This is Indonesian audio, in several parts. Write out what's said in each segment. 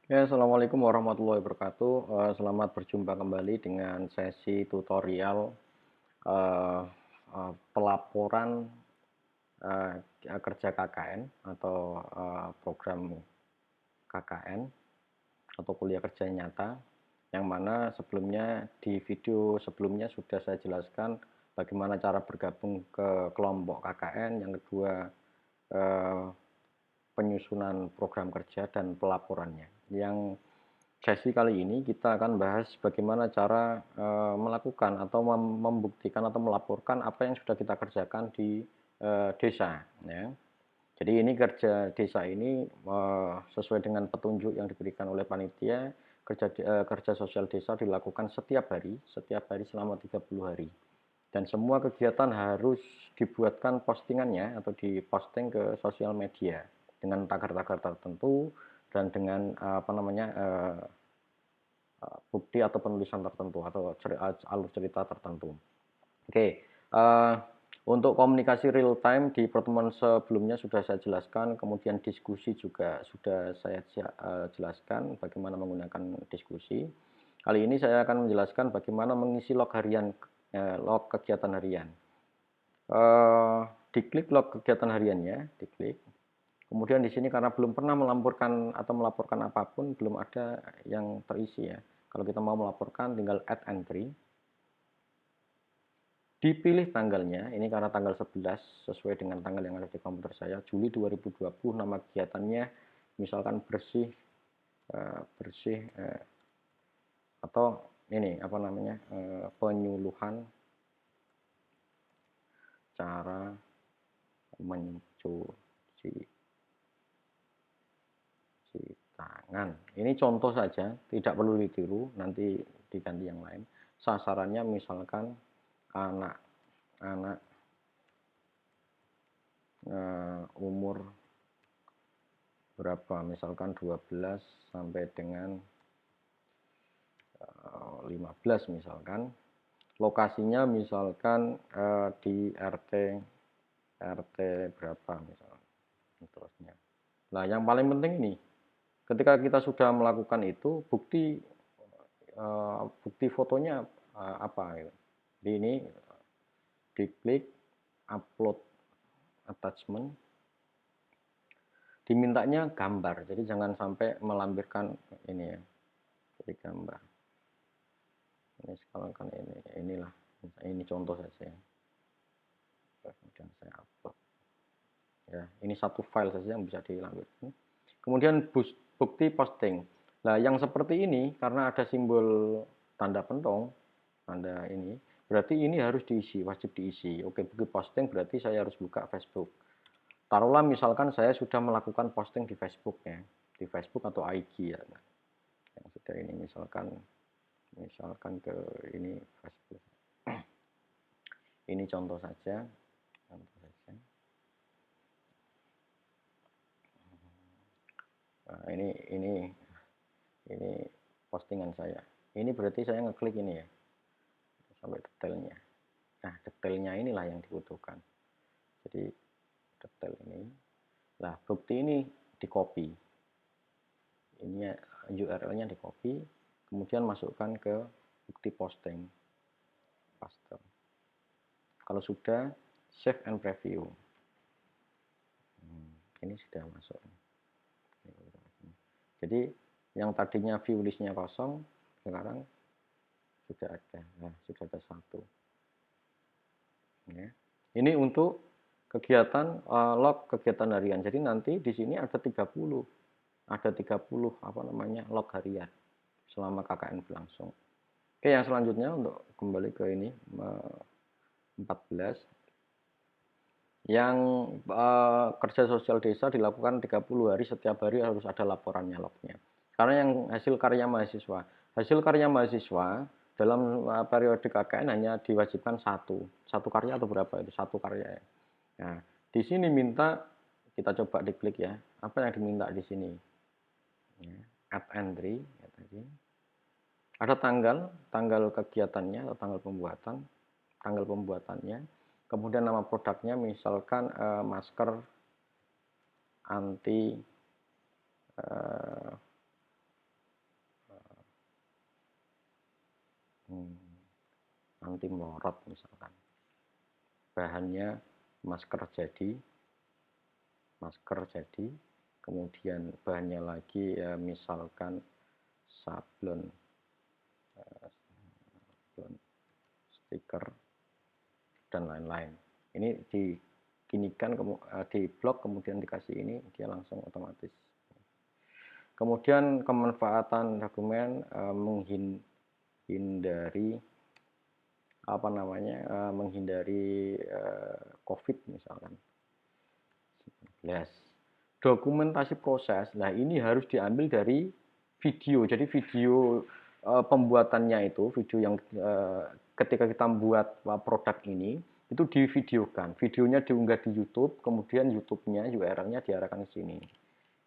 Ya, assalamualaikum warahmatullahi wabarakatuh. Selamat berjumpa kembali dengan sesi tutorial eh, pelaporan eh, kerja KKN atau program KKN atau kuliah kerja nyata, yang mana sebelumnya di video sebelumnya sudah saya jelaskan bagaimana cara bergabung ke kelompok KKN, yang kedua eh, penyusunan program kerja dan pelaporannya. Yang sesi kali ini kita akan bahas bagaimana cara melakukan atau membuktikan atau melaporkan apa yang sudah kita kerjakan di desa, ya. Jadi ini kerja desa ini sesuai dengan petunjuk yang diberikan oleh panitia. Kerja sosial desa dilakukan setiap hari selama 30 hari. Dan semua kegiatan harus dibuatkan postingannya atau diposting ke sosial media dengan tagar-tagar tertentu dan dengan apa namanya bukti atau penulisan tertentu atau alur cerita tertentu. Oke, untuk komunikasi real time di pertemuan sebelumnya sudah saya jelaskan, kemudian diskusi juga sudah saya jelaskan bagaimana menggunakan diskusi. Kali ini saya akan menjelaskan bagaimana mengisi log harian, log kegiatan harian. Diklik log kegiatan hariannya, diklik. Kemudian di sini karena belum pernah melaporkan atau melaporkan apapun, belum ada yang terisi ya. Kalau kita mau melaporkan tinggal add entry. Dipilih tanggalnya, ini karena tanggal 11 sesuai dengan tanggal yang ada di komputer saya, Juli 2020, nama kegiatannya misalkan bersih bersih atau ini apa namanya penyuluhan cara mencuci tangan. Ini contoh saja, tidak perlu ditiru, nanti diganti yang lain. Sasarannya misalkan anak-anak umur berapa, misalkan 12 sampai dengan 15 misalkan. Lokasinya misalkan di RT berapa misalkan, terusnya. Nah, yang paling penting ini, ketika kita sudah melakukan itu, bukti fotonya apa gitu. Di ini diklik upload attachment, dimintanya gambar, jadi jangan sampai melampirkan ini ya, jadi gambar. Ini sekarang kan inilah, ini contoh saja ya. Kemudian saya upload ya, ini satu file saja yang bisa dilampirkan. Kemudian bukti posting. Nah, yang seperti ini karena ada simbol tanda pentong, tanda ini, berarti ini harus diisi, wajib diisi. Oke, bukti posting berarti saya harus buka Facebook. Taruhlah misalkan saya sudah melakukan posting di Facebook ya, di Facebook atau IG ya. Nah, yang sudah ini misalkan ke ini Facebook. Ini contoh saja, contoh saja. Nah, ini postingan saya. Ini berarti saya ngeklik ini ya, sampai detailnya. Nah, detailnya inilah yang dibutuhkan. Jadi detail ini. Nah, bukti ini di copy. Ini URL-nya di copy, kemudian masukkan ke bukti posting. Paste. Kalau sudah, save and preview. Ini sudah masuk. Jadi yang tadinya view listnya kosong, sekarang sudah ada. Nah, sudah ada satu. Ya. Ini untuk kegiatan log kegiatan harian. Jadi nanti di sini ada 30 apa namanya log harian selama KKN berlangsung. Oke, yang selanjutnya untuk kembali ke ini 14 yang kerja sosial desa dilakukan 30 hari, setiap hari harus ada laporannya, lognya. Karena yang hasil karya mahasiswa dalam periode KKN hanya diwajibkan satu karya atau berapa itu, satu karya ya. Nah, di sini minta, kita coba diklik ya, apa yang diminta di sini. Ya, add entry ya tadi. Ada tanggal kegiatannya atau tanggal pembuatannya. Kemudian nama produknya misalkan masker anti anti melorot misalkan. Bahannya masker jadi, kemudian bahannya lagi ya misalkan sablon, stiker dan lain-lain. Ini diginikan di blok kemudian dikasih ini, dia langsung otomatis. Kemudian kemanfaatan dokumen menghindari COVID misalkan. Dokumentasi proses, nah ini harus diambil dari video. Jadi video pembuatannya itu, video yang ketika kita membuat produk ini, itu divideokan. Videonya diunggah di YouTube, kemudian YouTube-nya URL-nya diarahkan ke sini.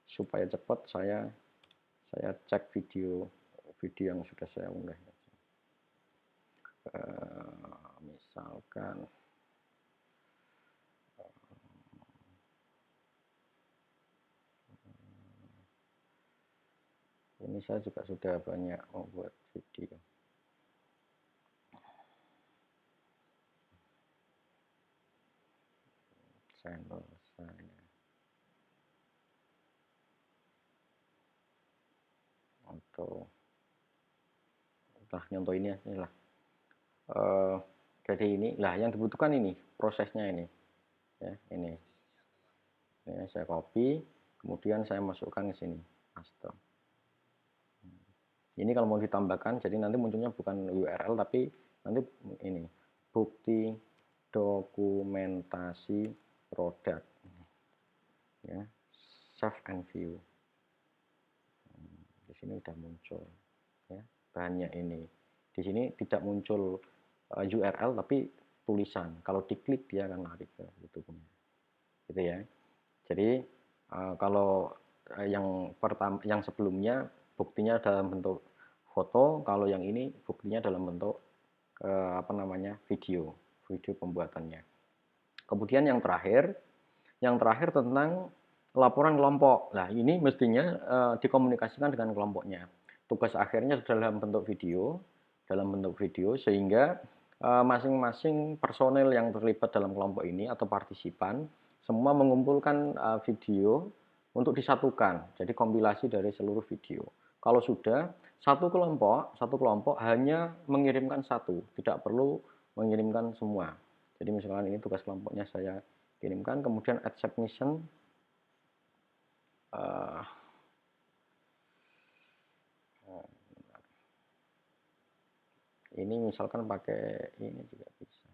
Supaya cepat saya cek video yang sudah saya unggah. Misalkan ini saya juga sudah banyak membuat video. Channel saya untuk nyontoh ini lah. Jadi ini lah yang dibutuhkan ini prosesnya ini ya, ini saya copy kemudian saya masukkan ke sini paste. Ini kalau mau ditambahkan jadi nanti munculnya bukan URL tapi nanti ini bukti dokumentasi produk ya, save and view. Di sini udah muncul ya bahannya ini. Di sini tidak muncul URL tapi tulisan. Kalau diklik dia akan lari ke YouTube-nya. Gitu ya. Jadi kalau yang sebelumnya buktinya dalam bentuk foto, kalau yang ini buktinya dalam bentuk video pembuatannya. Kemudian yang terakhir tentang laporan kelompok. Nah, ini mestinya dikomunikasikan dengan kelompoknya. Tugas akhirnya dalam bentuk video sehingga masing-masing personel yang terlibat dalam kelompok ini atau partisipan semua mengumpulkan video untuk disatukan. Jadi kompilasi dari seluruh video. Kalau sudah satu kelompok hanya mengirimkan satu, tidak perlu mengirimkan semua. Jadi misalkan ini tugas kelompoknya saya kirimkan, kemudian add submission. Ini misalkan pakai ini juga bisa.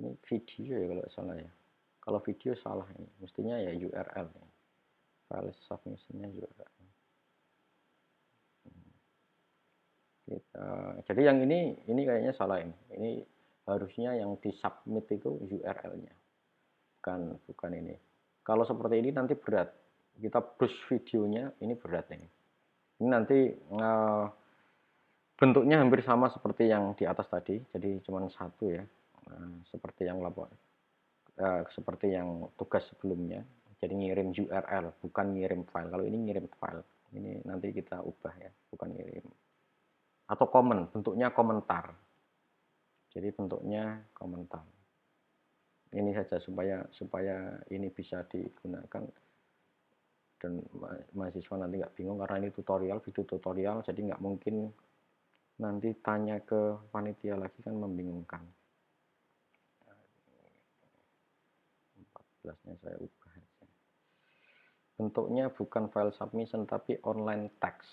Ini video ya kalau salah ya. Kalau video salah ini, mestinya ya URL ya. File submissionnya URL. Jadi yang ini kayaknya salah ini. Ini harusnya yang disubmit itu URL-nya. Bukan ini. Kalau seperti ini nanti berat. Kita push videonya, ini berat ini. Ini nanti bentuknya hampir sama seperti yang di atas tadi, jadi cuma satu ya. Seperti yang seperti yang tugas sebelumnya. Jadi ngirim URL, bukan ngirim file. Kalau ini ngirim file, ini nanti kita ubah ya, bukan ngirim. Atau comment, bentuknya komentar. Jadi bentuknya komentar. Ini saja supaya ini bisa digunakan dan mahasiswa nanti nggak bingung karena ini video tutorial, jadi nggak mungkin nanti tanya ke panitia lagi kan membingungkan. 14-nya saya ubah aja. Bentuknya bukan file submission tapi online text.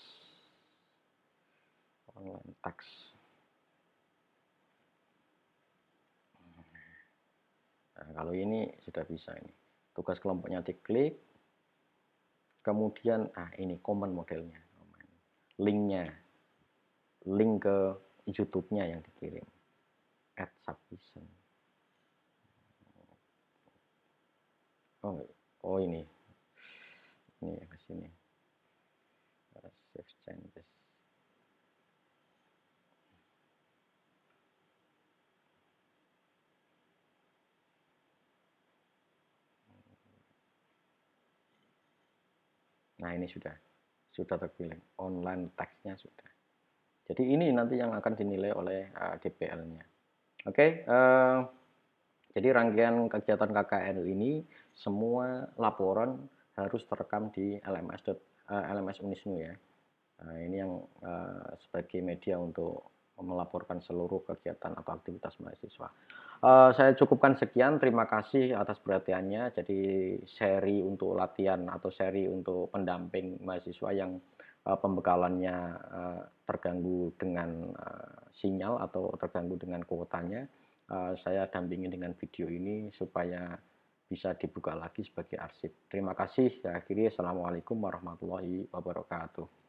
Nah, kalau ini sudah bisa ini. Tugas kelompoknya diklik. Kemudian ini common modelnya. Link ke YouTube-nya yang dikirim. Add submission. Oh ini ya ke sini. Save changes. Nah ini sudah terpilih online text-nya sudah. Jadi ini nanti yang akan dinilai oleh DPL-nya. Oke, jadi rangkaian kegiatan KKN ini semua laporan harus terekam di LMS Unisnu ya. Nah, ini yang sebagai media untuk melaporkan seluruh kegiatan atau aktivitas mahasiswa. Saya cukupkan sekian, terima kasih atas perhatiannya. Jadi seri untuk latihan atau seri untuk pendamping mahasiswa yang pembekalannya terganggu dengan sinyal atau terganggu dengan kuotanya, saya dampingi dengan video ini supaya bisa dibuka lagi sebagai arsip. Terima kasih. Saya akhiri. Assalamualaikum warahmatullahi wabarakatuh.